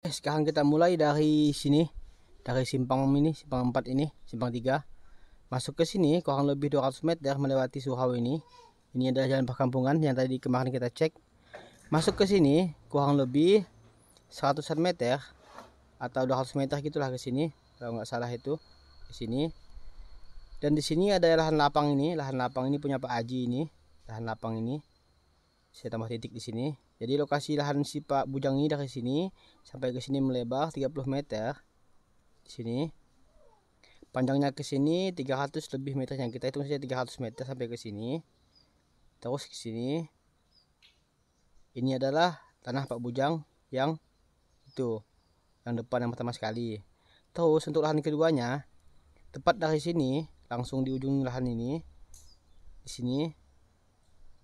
Sekarang kita mulai dari sini, dari simpang 4 ini, simpang 3. Masuk ke sini kurang lebih 200 meter melewati surau ini. Ini adalah jalan perkampungan yang tadi kemarin kita cek. Masuk ke sini kurang lebih 100 meter atau 200 meter gitulah ke sini, kalau nggak salah itu di sini. Dan di sini ada lahan lapang ini, punya Pak Haji ini, lahan lapang ini. Saya tambah titik di sini. Jadi lokasi lahan si Pak Bujang ini dari sini sampai ke sini melebar 30 meter. Di sini. Panjangnya ke sini 300 lebih meternya. Kita hitung saja 300 meter sampai ke sini. Terus ke sini. Ini adalah tanah Pak Bujang yang itu, yang depan yang pertama sekali. Terus untuk lahan keduanya, tepat dari sini langsung di ujung lahan ini. Di sini.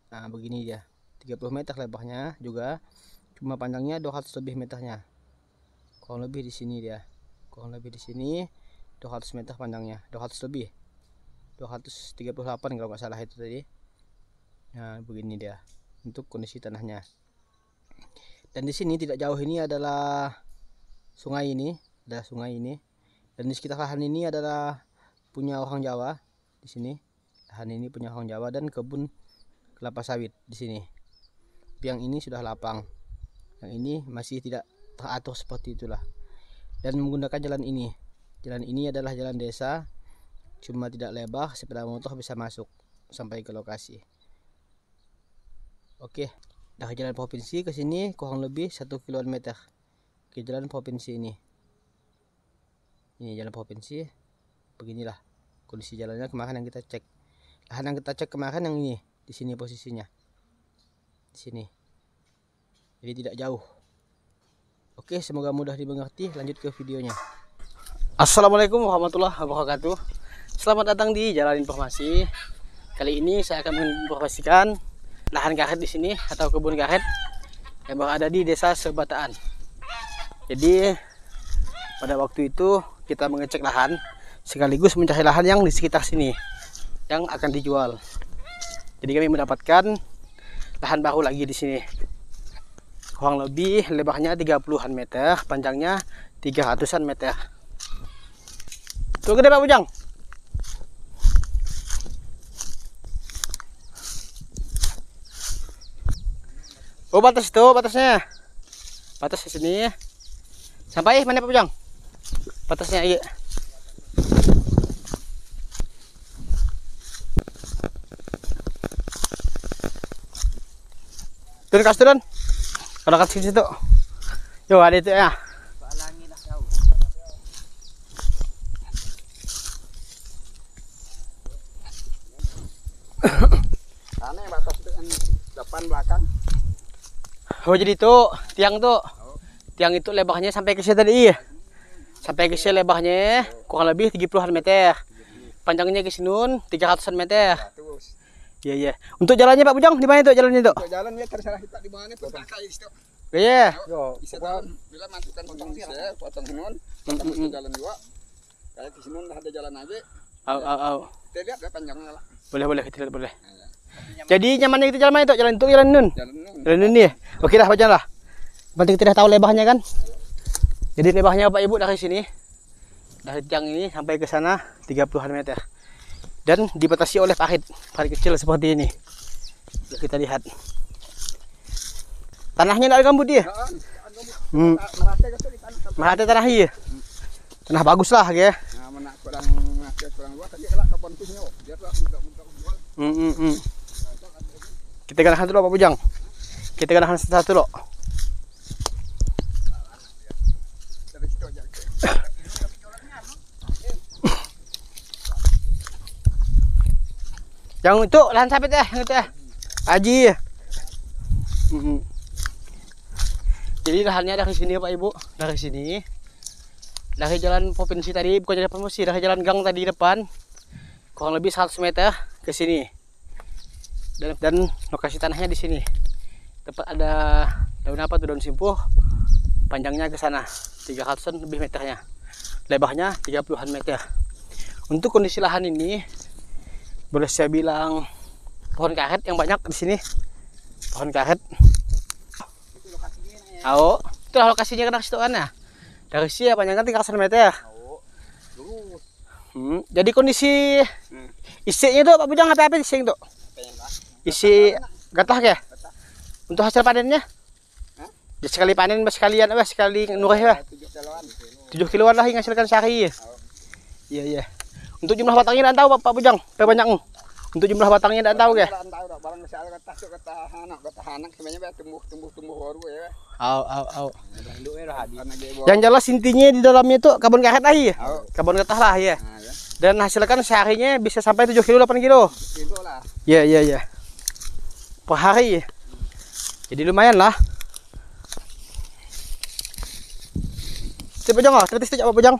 Nah, begini dia. 30 meter lebarnya juga, cuma panjangnya 200 lebih meternya. Kurang lebih di sini dia. Kurang lebih di sini 200 meter panjangnya, 200 lebih. 238 kalau nggak salah itu tadi. Nah, begini dia untuk kondisi tanahnya. Dan di sini tidak jauh ini adalah sungai ini, Dan di sekitar lahan ini adalah punya orang Jawa di sini. Lahan ini punya orang Jawa dan kebun kelapa sawit di sini. Yang ini sudah lapang, yang ini masih tidak teratur seperti itulah. Dan menggunakan jalan ini. Jalan ini adalah jalan desa, cuma tidak lebar, sepeda motor bisa masuk sampai ke lokasi. Oke, dari jalan provinsi ke sini kurang lebih 1 km ke jalan provinsi ini. Ini jalan provinsi, beginilah kondisi jalannya kemarin yang kita cek. Lahan yang kita cek kemarin yang ini, di sini posisinya. Sini, jadi tidak jauh. Oke, semoga mudah dimengerti. Lanjut ke videonya. Assalamualaikum warahmatullahi wabarakatuh. Selamat datang di Jalan Informasi. Kali ini saya akan menginformasikan lahan karet di sini atau kebun karet yang berada di Desa Sebataan. Jadi pada waktu itu kita mengecek lahan sekaligus mencari lahan yang di sekitar sini yang akan dijual. Jadi kami mendapatkan lahan baru lagi di sini. Kurang lebih lebarnya 30-an meter, panjangnya 300-an meter. Tuh gede Pak Bujang. Oh, batas itu, batasnya. Batas di sini. Sampai mana Pak Bujang? Batasnya iya. Turun kas turun. Kalau kasih situ. Yo, ada itu ya. Karena batas dengan depan belakang. Oh, jadi itu tiang tuh. Tiang itu lebarnya sampai ke sini tadi. Sampai ke sini lebarnya kurang lebih 30-an meter. Panjangnya ke sini 300-an meter. Iya. Untuk jalannya Pak Bujang di mana itu jalannya itu? Untuk jalan ya terserah kita di mana pun pakai itu. Iya. Yo, bisa bila matikan potong hinun, potong jalan dua. Kayak di sini ada jalan aja. Au. Kita lihat ya panjangnya lah. Boleh kita lihat boleh. Jadi nyamannya itu jalan mana itu? Jalan itu jalan nun. Jalan nun ya. Oke dah Pak lah. Penting kita tahu lebarnya kan. Jadi lebarnya Pak Ibu dari sini. Dari tiang ini sampai ke sana 30-an meter. Dan dibatasi oleh parit kecil seperti ini. Kita lihat. Tanahnya tidak gambut dia. Merata tanah iya. Tanah bagus lah ya. Nah, mana kurang luas tadi lah kebun pisnya. Biar lah mudah-mudah jual. Kita ganahan dulu Pak Bujang. Kita ganahan satu loh. Yang itu lahan sawit yang itu Haji. Jadi lahannya dari sini Pak Ibu, dari sini. Dari jalan provinsi tadi, bukan jalan provinsi, dari jalan gang tadi depan. Kurang lebih 100 meter ke sini. Dan lokasi tanahnya di sini. Tepat ada daun apa tuh, daun simpuh. Panjangnya ke sana 300-an lebih meternya. Lebarnya 30-an meter. Untuk kondisi lahan ini boleh saya bilang pohon karet yang banyak di sini. Pohon karet. Tahu, lah lokasinya kan situ kan ya. Dari sini ya panjangnya 300 meter. Oh, lurus. Jadi kondisi isinya tuh Pak Bujang apa isi itu? Isi gatah ya? Untuk hasil panennya? Ya, sekali panen sekalian sekali nureh ya. 7 kiloan lah yang hasilkan sehari. Iya iya. Untuk jumlah batangnya enggak tahu Pak Bujang, berapa banyak? Untuk jumlah batangnya enggak tahu ya? Enggak tahu barang misalnya kata anak sebenarnya tumbuh baru ya. Au. Yang jelas intinya di dalamnya itu kebun karet lah ya. Kebun getah lah ya. Dan hasilkan seharinya bisa sampai 7 kilo 8 kilo. Kilo lah. Iya. Per hari. Jadi lumayan lah. Coba Bujang, statistik apa Bujang?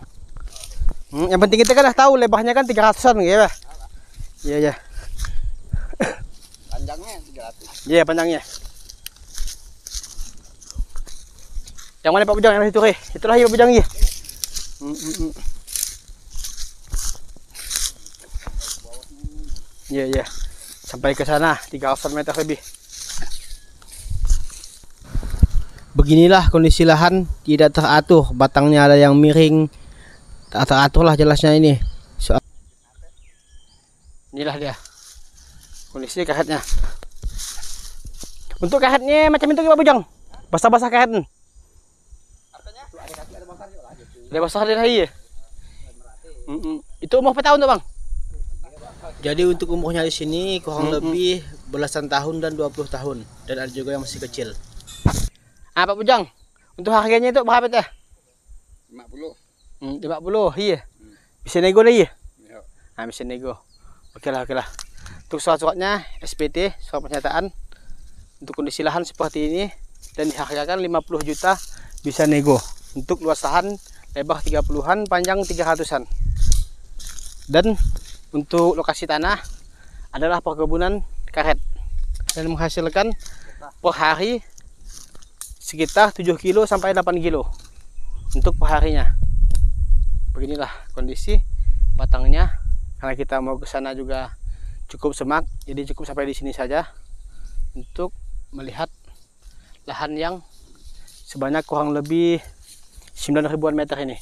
Yang penting kita kan udah tahu lebarnya kan 300-an gitu ya. Iya. Panjangnya 300. Iya, panjangnya. Yang mana Pak Bujang yang itu itulah ya Pak Bujang ya. Iya. Sampai ke sana 300 meter lebih. Beginilah kondisi lahan, tidak teratur, batangnya ada yang miring, tak teratur lah jelasnya ini. Inilah dia kondisi karetnya. Untuk karetnya macam itu Pak Bujang, basah-basah karet. Ada basah ada lagi ya. Itu umur berapa tahun tuh Bang? Jadi untuk umurnya di sini kurang lebih belasan tahun dan 20 tahun, dan ada juga yang masih kecil. Pak Bujang, untuk harganya itu berapa teh? 50. 50, iya. Bisa nego dah iya? Iya. Nah, bisa nego. Oke lah. Untuk surat-suratnya SPT, surat pernyataan. Untuk kondisi lahan seperti ini dan dihargakan 50 juta, bisa nego. Untuk luas lahan lebar 30-an, panjang 300-an. Dan untuk lokasi tanah adalah perkebunan karet dan menghasilkan per hari sekitar 7 kilo sampai 8 kilo untuk perharinya. Beginilah kondisi batangnya, karena kita mau ke sana juga cukup semak, jadi cukup sampai di sini saja untuk melihat lahan yang sebanyak kurang lebih 9.000-an meter ini.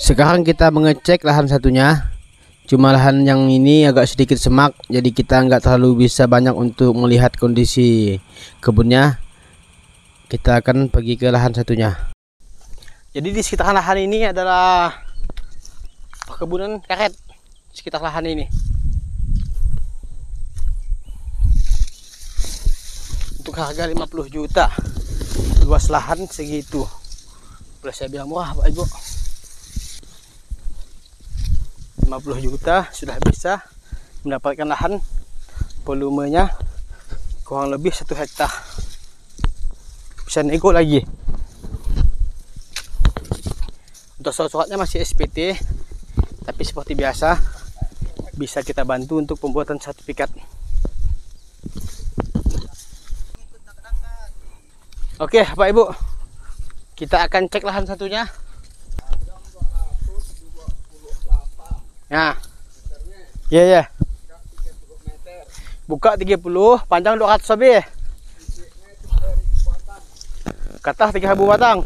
Sekarang kita mengecek lahan satunya. Cuma lahan yang ini agak sedikit semak, jadi kita nggak terlalu bisa banyak untuk melihat kondisi kebunnya. Kita akan pergi ke lahan satunya. Jadi di sekitar lahan ini adalah perkebunan karet. Sekitar lahan ini. Untuk harga 50 juta. Luas lahan segitu. Boleh saya bilang murah Pak Ibu. 50 juta sudah bisa mendapatkan lahan volumenya kurang lebih 1 hektar. Bisa nego lagi. Untuk surat-suratnya masih SPT, tapi seperti biasa bisa kita bantu untuk pembuatan sertifikat. Oke Pak Ibu, kita akan cek lahan satunya. Nah, iya. Buka 30, panjang 200 lebih. Kata 3.000 batang.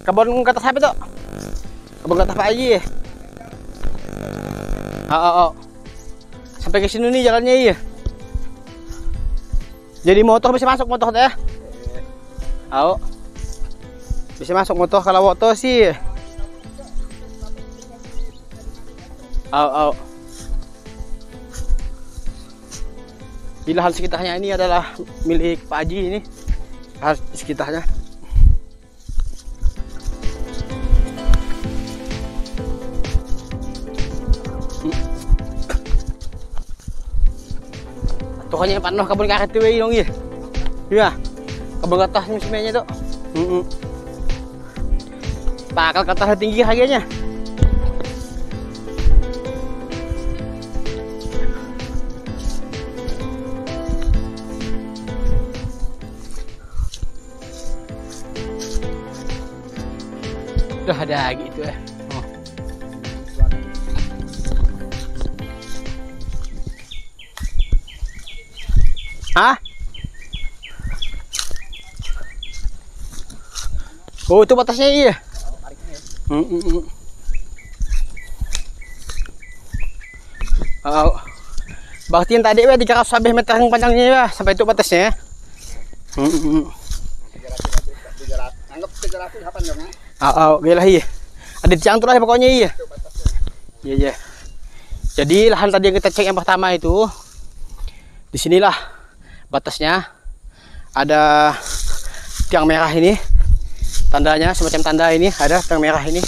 Kebun kata siapa itu? Kebun kata Pak Haji. Sampai ke sini nih jalannya iya. Jadi motor bisa masuk motor teh. Bisa masuk motor kalau motor sih. Di lahan sekitarnya ini adalah milik Pak Haji ini. Lahan sekitarnya. Pokoknya panuh kebun karet itu dong ya. Iya. Kebun katas musimnya tuh. Pakal katas tinggi harganya. Udah ada gitu ya. Hah? Oh, itu batasnya iya. Oh. Berarti yang tadi 300 meter yang panjangnya ya, sampai itu batasnya ya. 300, anggap 300 kapan dong ya? Gila iya. Ada tiang tuh lah pokoknya iya. Iya. Jadi lahan tadi yang kita cek yang pertama itu, disinilah batasnya. Ada tiang merah ini, tandanya semacam tanda ini, ada tiang merah ini.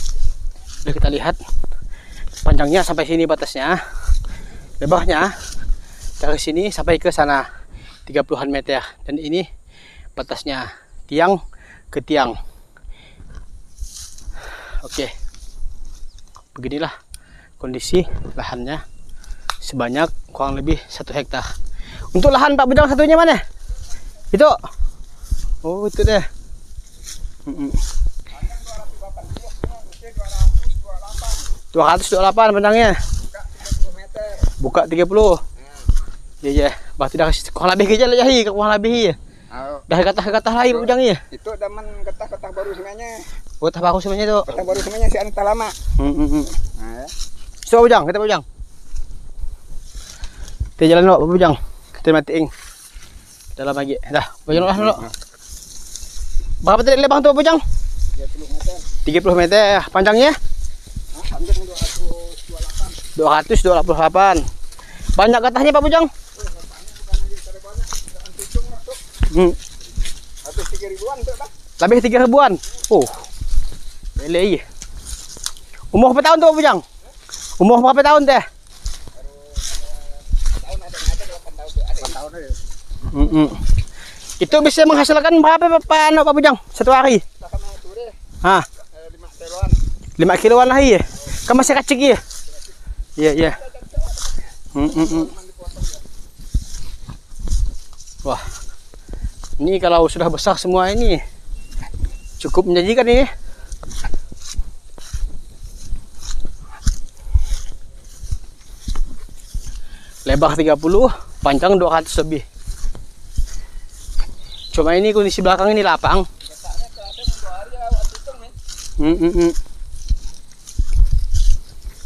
Udah kita lihat panjangnya sampai sini batasnya, lebarnya dari sini sampai ke sana 30-an meter, dan ini batasnya tiang ke tiang. Oke, beginilah kondisi lahannya sebanyak kurang lebih 1 hektar. Untuk lahan Pak Bujang satunya mana? Itu? Oh itu deh. 228 panjangnya. Buka 30. Iya. Berarti dah kurang lebih kerja lah ya, kurang lebih ya. Dah kata-kata lagi Pak Bujang ya. Itu daman getah baru semuanya. Getah baru semuanya itu. Getah baru semuanya si anu lama. Nah, ya. So Pak Bujang, kita Pak Bujang. Kita jalan dulu Pak Bujang. Kita matiin. Dalam lagi. Dah, Bujang dulu. Berapa tadi lebar tuh Pak Bujang? 30 meter. Panjangnya? Panjang 228. Banyak getahnya Pak Bujang? Habis 3.000-an tuh, Pak. Lebih 3.000-an. Oh. Lele. Umur berapa tahun tuh Pak Bujang? Umur berapa tahun teh? Tahun ada 8 tahun aja. Itu bisa menghasilkan berapa Pak Bujang satu hari? Sama itu deh. Hah? 5 kiloan. 5 kiloan lah iya. Kan masih kecil ya? Iya. Wah. Ini kalau sudah besar semua ini cukup menjanjikan ini. Lebar 30, panjang 200 lebih. Cuma ini kondisi belakang ini lapang.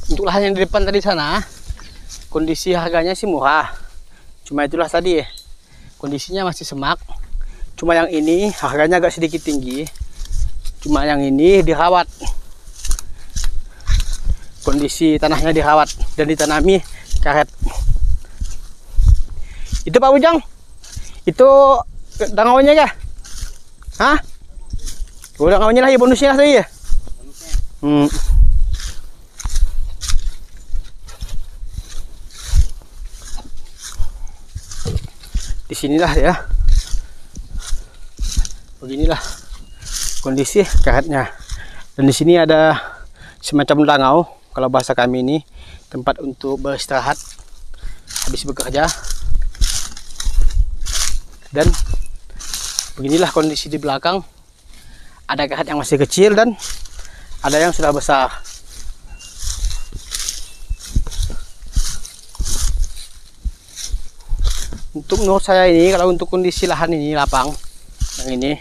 Untuk lahan yang di depan tadi sana, kondisi harganya sih murah. Cuma itulah tadi, kondisinya masih semak. Cuma yang ini harganya agak sedikit tinggi. Cuma yang ini dirawat. Kondisi tanahnya dirawat dan ditanami karet. Itu Pak Bujang, itu dangaunya ya? Hah? Udah dangaunya lah ya, bonusnya lah ya. Di sinilah ya. Beginilah kondisi karetnya. Dan di sini ada semacam dangau, kalau bahasa kami ini tempat untuk beristirahat habis bekerja. Dan beginilah kondisi di belakang. Ada karet yang masih kecil dan ada yang sudah besar. Untuk menurut saya ini, kalau untuk kondisi lahan ini lapang, yang ini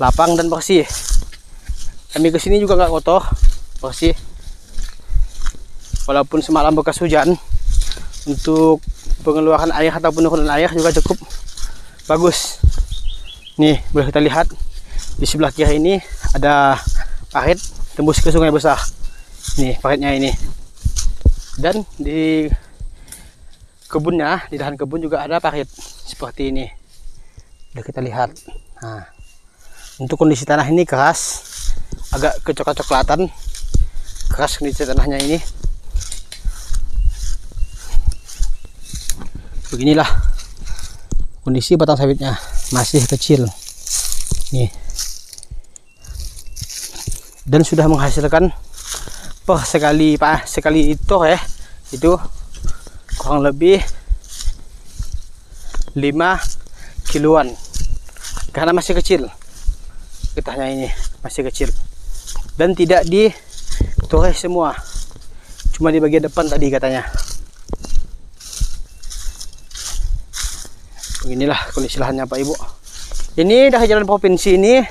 lapang dan bersih. Kami kesini juga nggak kotor, bersih. Walaupun semalam bekas hujan, untuk pengeluaran air atau penurunan air juga cukup bagus. Nih boleh kita lihat di sebelah kiri ini ada parit tembus ke sungai besar. Nih paritnya ini. Dan di kebunnya, di dahan kebun juga ada parit seperti ini. Udah kita lihat. Nah, untuk kondisi tanah ini keras, agak kecoklat-coklatan, keras kondisi tanahnya ini. Beginilah kondisi batang sawitnya, masih kecil nih, dan sudah menghasilkan per sekali itu ya, itu kurang lebih 5 kiloan karena masih kecil getahnya, ini masih kecil dan tidak ditores semua, cuma di bagian depan tadi katanya. Beginilah kondisi lahannya Pak Ibu. Ini dari jalan provinsi ini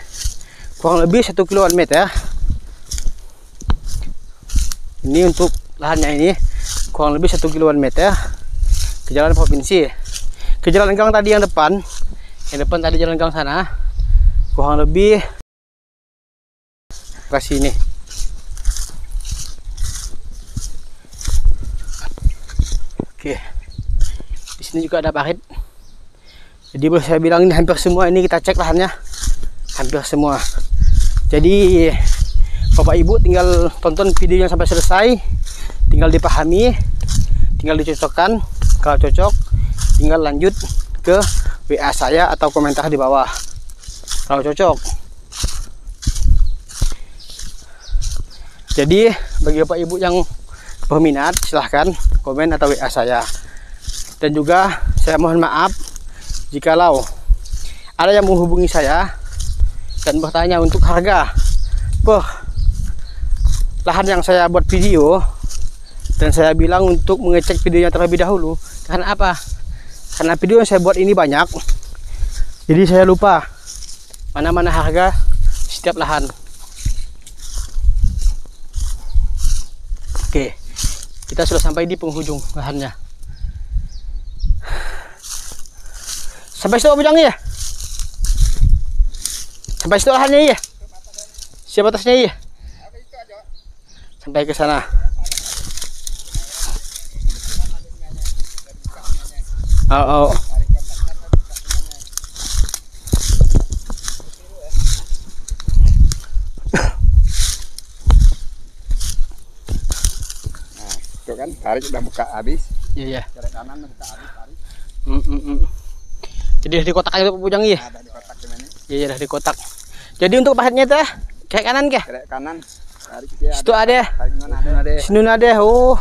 kurang lebih 1 kiloan meter. Ini untuk lahannya ini kurang lebih 1 kiloan meter ke jalan provinsi. Ke jalan gang tadi yang depan tadi jalan gang sana kurang lebih ke sini. Oke. Di sini juga ada parit. Jadi boleh saya bilang ini hampir semua ini kita cek lahannya. Hampir semua. Jadi Bapak Ibu tinggal tonton videonya sampai selesai. Tinggal dipahami, tinggal dicocokkan. Kalau cocok, tinggal lanjut ke WA saya atau komentar di bawah. Kalau cocok. Jadi bagi Bapak Ibu yang berminat, silahkan komen atau WA saya. Dan juga saya mohon maaf jikalau ada yang menghubungi saya dan bertanya untuk harga lahan yang saya buat video, dan saya bilang untuk mengecek videonya terlebih dahulu. Karena apa? Karena video yang saya buat ini banyak, jadi saya lupa mana-mana harga setiap lahan. Oke, kita sudah sampai di penghujung lahannya. Sampai situ Bujang ya? Sampai situ lahannya ya? Siapa atasnya ya? Sampai ke sana. Oh. Tuh kan, tarik udah buka habis. Iya. Tarik kanan buka habis, tarik. Jadi di kotak aja Pak Bujang ya? Ada di kotak gimana? Iya, di kotak. Jadi untuk pahatnya teh kayak kanan ke? Tarik kanan. Tarik dia. Situ ada. Tarik mana ada. Sini ada. Oh.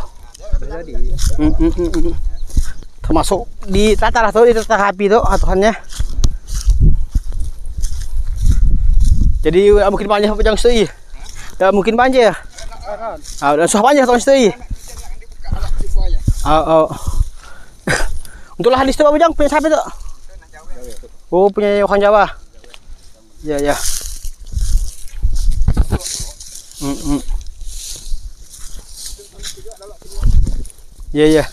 Jadi. Termasuk di tata lah tuh, di tata rapi tuh aturannya. Jadi mungkin banjir Pak Bujang situ. Ya mungkin banjir. Ah, udah susah banjir tahun situ. Oh. Untuk lahan di situ Pak Bujang punya siapa tuh? Oh, punya orang Jawa. Ya. Iya.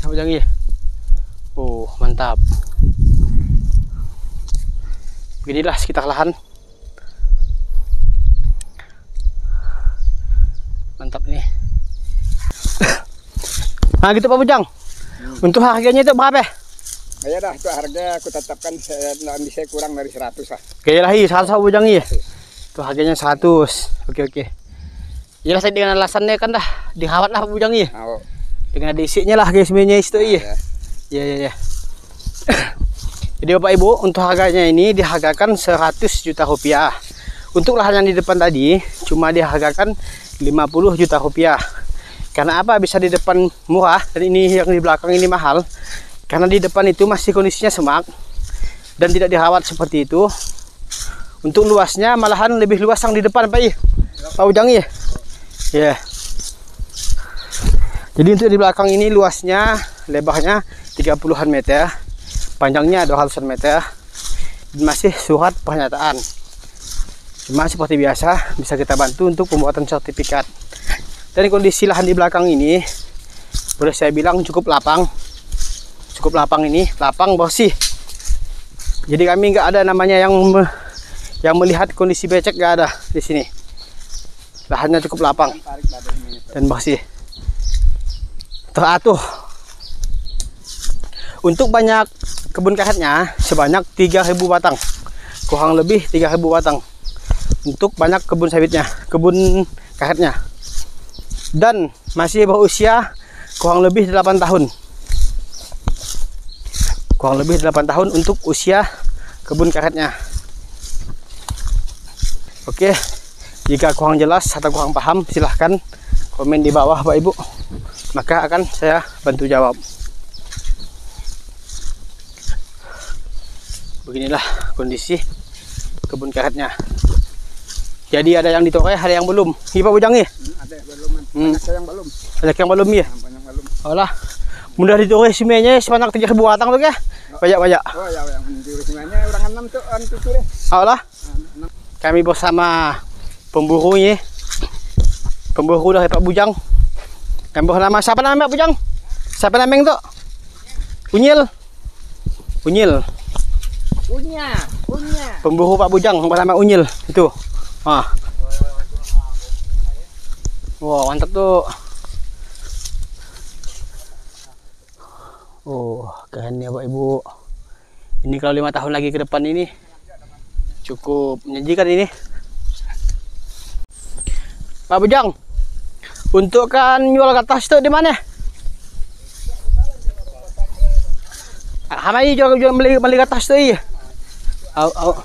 Siapa Bujang ya? Oh, mantap. Beginilah sekitar lahan. Mantap nih. Nah gitu Pak Bujang. Untuk harganya itu berapa? Ya dah, itu harga aku tetapkan bisa kurang dari 100 lah. Oke lah, 100 Pak Bujang ya. Itu harganya 100. Oke. Ya saya dengan alasannya kan dah dirawat lah Pak Bujang ya. Dengan ada isinya lah guys, sebenarnya itu iya. Ya. Jadi Bapak Ibu, untuk harganya ini dihargakan 100 juta rupiah. Untuk lahan yang di depan tadi cuma dihargakan 50 juta rupiah. Karena apa? Bisa di depan murah dan ini yang di belakang ini mahal. Karena di depan itu masih kondisinya semak dan tidak dirawat seperti itu. Untuk luasnya malahan lebih luas yang di depan Pak Bujang ya. Ya. Jadi untuk di belakang ini luasnya, lebarnya 30-an meter, panjangnya 200 meter. Masih surat pernyataan. Cuma seperti biasa bisa kita bantu untuk pembuatan sertifikat. Dan kondisi lahan di belakang ini boleh saya bilang cukup lapang. Ini lapang bersih. Jadi kami nggak ada namanya yang melihat kondisi becek, nggak ada di sini. Lahannya cukup lapang dan bersih, teratur. Untuk banyak kebun karetnya sebanyak 3.000 batang, kurang lebih 3.000 batang. Untuk banyak kebun sawitnya, kebun karetnya. Dan masih berusia kurang lebih 8 tahun. Kurang lebih 8 tahun untuk usia kebun karetnya. Oke, jika kurang jelas atau kurang paham silahkan komen di bawah Bapak Ibu, maka akan saya bantu jawab. Beginilah kondisi kebun karetnya. Jadi ada yang ditoreh, ada yang belum. Iya Pak Bujang ya? Ada yang belum. Banyak yang belum. Banyak yang belum ya? Banyak belum. Olah. Mudah ditulis semuanya sebanyak 3.000 batang tuh ya. Banyak-banyak. Oh ya, yang ditulis semuanya orang 6 tuh an tutur ya. Olah. Kami bersama pemburu ini. Pemburu dari Pak Bujang. Kami bernama siapa namanya Pak Bujang? Siapa namanya tuh? Unyil. Unyil. Punya. Pemburu Pak Bujang bernama Unyil itu. Ah. Wow, mantap tuh. Oh, keren ya Pak Ibu. Ini kalau 5 tahun lagi ke depan ini cukup menjanjikan ini. Pak Bujang, untuk kan jual gatas itu di mana? Hamai jual beli gatas tuh iya. Au.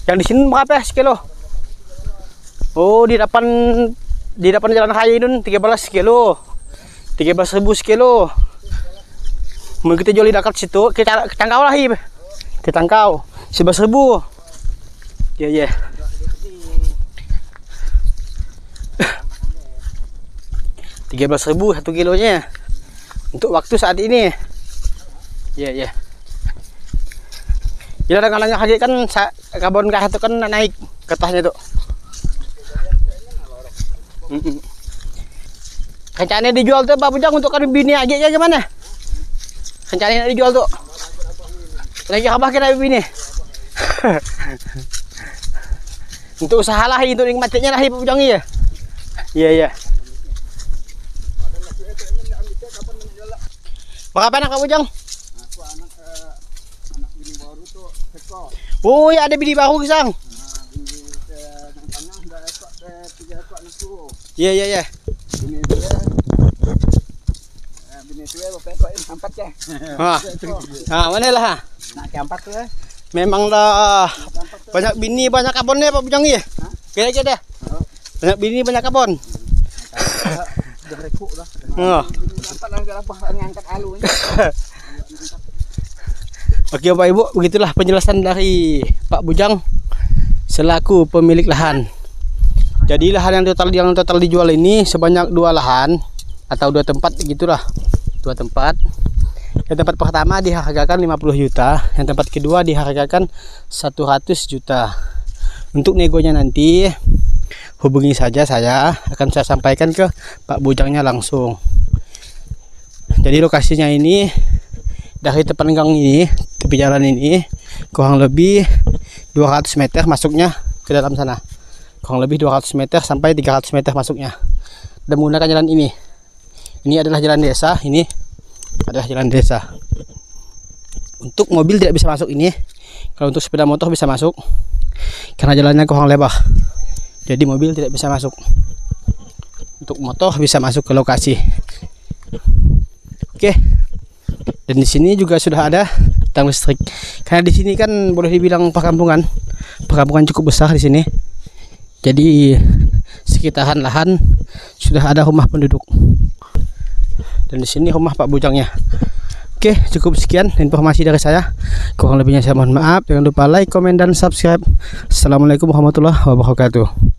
Yang di sini berapa ya sekilo? Oh, di depan jalan raya itu 13 kilo. 13.000 sekilo. Mau kita jual di dekat situ, kita tangkau lah iya. Kita tangkau 11.000. Ya. $13.000 1 kilonya untuk waktu saat ini. Ya. Jadi kadang-kadang haji kan karbon gas itu kan naik ke atasnya tuh. Rencananya dijual tuh Pak Bujang untuk kan bini aja gimana? Rencananya dijual tuh. Lagi apa kira bini? Untuk usaha lah itu yang macetnya lah Pak Bujang ya. Iya. Berapa anak Pak Bujang? Aku anak bini baru tuh sekor. Oh ya ada bini baru Kisang. Bini yang tengah udah ekor 3 ekor itu. Iya. Bini itu ya bapak ekor ini 4 ya. Mana lah? Nak ke 4 tuh ya. Memang dah banyak bini banyak karbonnya Pak Bujang ya. Kira-kira dah. Banyak bini banyak karbon. Udah rekuk dah. Dapat apa ngangkat alu ini. Oke Bapak Ibu, begitulah penjelasan dari Pak Bujang selaku pemilik lahan. Jadi lahan yang total dijual ini sebanyak 2 lahan atau 2 tempat gitulah. 2 tempat. Yang tempat pertama dihargakan 50 juta, yang tempat kedua dihargakan 100 juta. Untuk negonya nanti hubungi saja saya sampaikan ke Pak Bujangnya langsung. Jadi lokasinya ini dari tepi gang ini, tepi jalan ini kurang lebih 200 meter masuknya ke dalam sana. Kurang lebih 200 meter sampai 300 meter masuknya. Dan menggunakan jalan ini. Ini adalah jalan desa, ini adalah jalan desa. Untuk mobil tidak bisa masuk ini. Kalau untuk sepeda motor bisa masuk. Karena jalannya kurang lebar. Jadi mobil tidak bisa masuk. Untuk motor bisa masuk ke lokasi. Oke. Dan di sini juga sudah ada tiang listrik. Karena di sini kan boleh dibilang perkampungan cukup besar di sini. Jadi sekitaran lahan sudah ada rumah penduduk. Dan di sini rumah Pak Bujangnya. Oke, cukup sekian informasi dari saya. Kurang lebihnya saya mohon maaf. Jangan lupa like, komen, dan subscribe. Assalamualaikum warahmatullahi wabarakatuh.